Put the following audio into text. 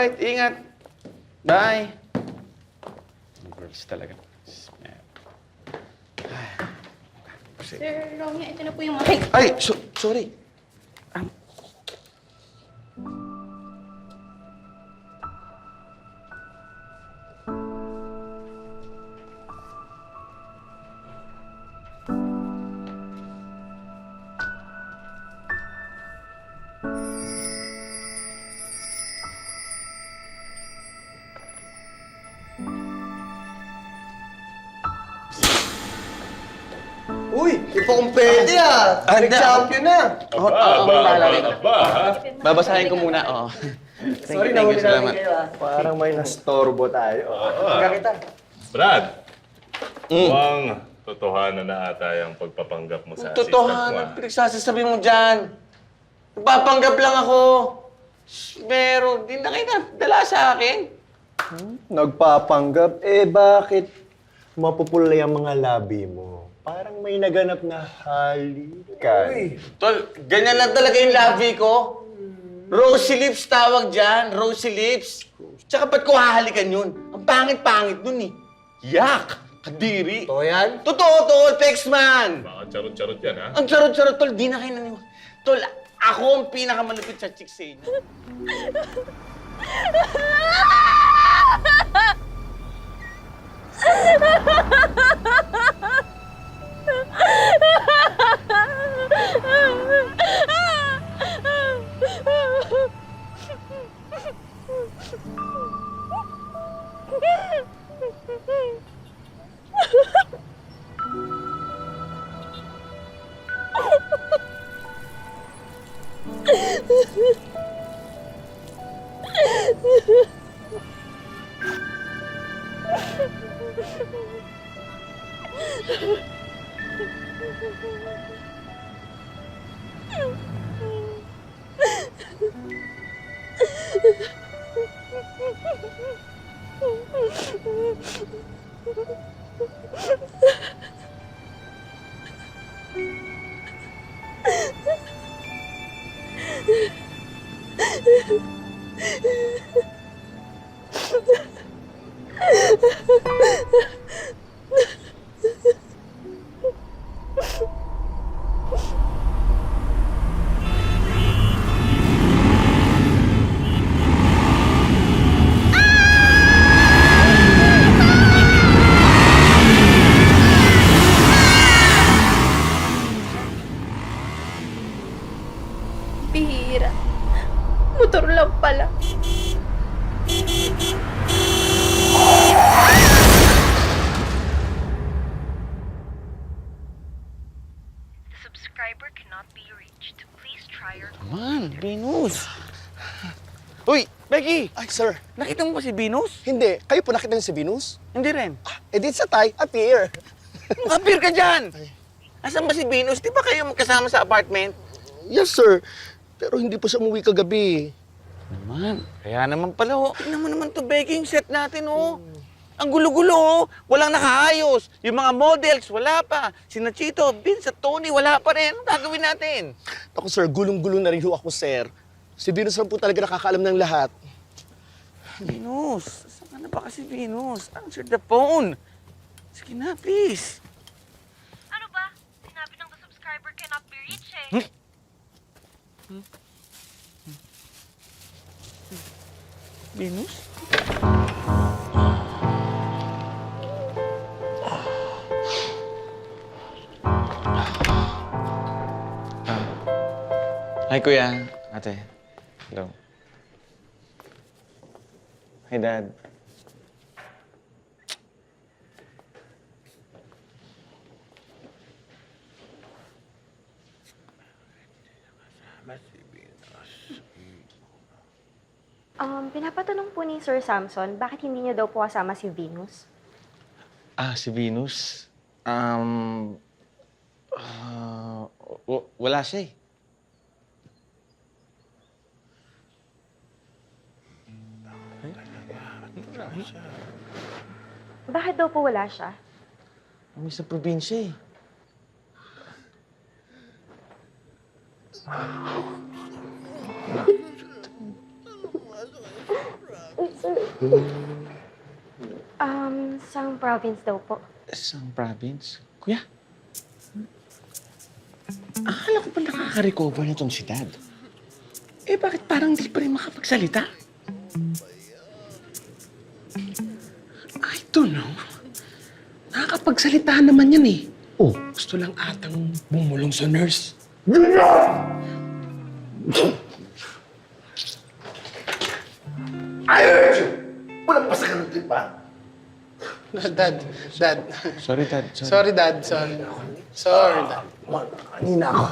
Alright, ingat. Bye. Girls talaga. Sir Romeo, ito na po yung mga... Ay, sorry. Uy, iba kong pwede Nag-champion na. Babasahin ko muna, oo. Sorry, thank you, nahuli salamat. namin kayo Parang may nastorbo tayo. Hanggang kita. Brad, mukhang totohanan na ata yung pagpapanggap mo sa assistant mo. Totohanan, pinagsasasabi mo dyan. Nagpapanggap lang ako. Pero di na kayo nadala sa akin. Nagpapanggap? Bakit mapupula yung mga labi mo? Parang may naganap na halikan. Tol, ganyan lang talaga yung labi ko. Rosy lips tawag dyan, rosy lips. Tsaka ba't ko hahalikan yun? Ang pangit-pangit nun eh. Yak! Kadiri. Totoo yan? Totoo, tol, Pexman! Baka charot-charot yan, ha? Ang charot-charot, tol, di na kayo naniwala. Tol, ako ang pinakamalupit sa chicks sa inyo. Bihira. Motor lang pala. The subscriber cannot be reached. Please try your Man, Venus. Uy, Becky! Ay, sir. Nakita mo ba si Venus? Hindi. Kayo po nakita niyo si Venus? Hindi rin. Di sa Thai, appear. Appear ka dyan! Asan ba si Venus? Di ba kayo magkasama sa apartment? Yes, sir. Pero hindi po siya umuwi kagabi. Naman, kaya naman pala, oh. Tingnan mo naman to, Becky, yung set natin, oh. Ang gulo-gulo, oh. Walang nakaayos. Yung mga models, wala pa. Si Nachito, Vince at Tony, wala pa rin. Anong gagawin natin? Ako, sir, gulong-gulo na rin ho ako, sir. Si Venus lang po talaga nakakaalam ng lahat. Venus, saan ka na ba kasi, Venus? Answer the phone. Sige na, please. Ano ba? Sinabi ng the subscriber cannot be reached eh. Venus? Hi, Kuya. Ate. Hello. Hi, Dad. Pinapatanong po ni Sir Samson, bakit hindi niyo daw po kasama si Venus? Si Venus? Wala siya eh. Bakit daw po wala siya? Kami sa probinsya eh. Sa province daw po. Isang province? Kuya? Akala ko pa nakaka-recover na itong si Dad. Eh, bakit parang di pa rin makapagsalita? I don't know. Nakakapagsalita naman yan eh. Oh, gusto lang atang bumulong sa nurse. Walang pasakan ng tripa. Dad. Sorry, Dad. Sorry, Dad. Sorry, Dad. Kanina ako.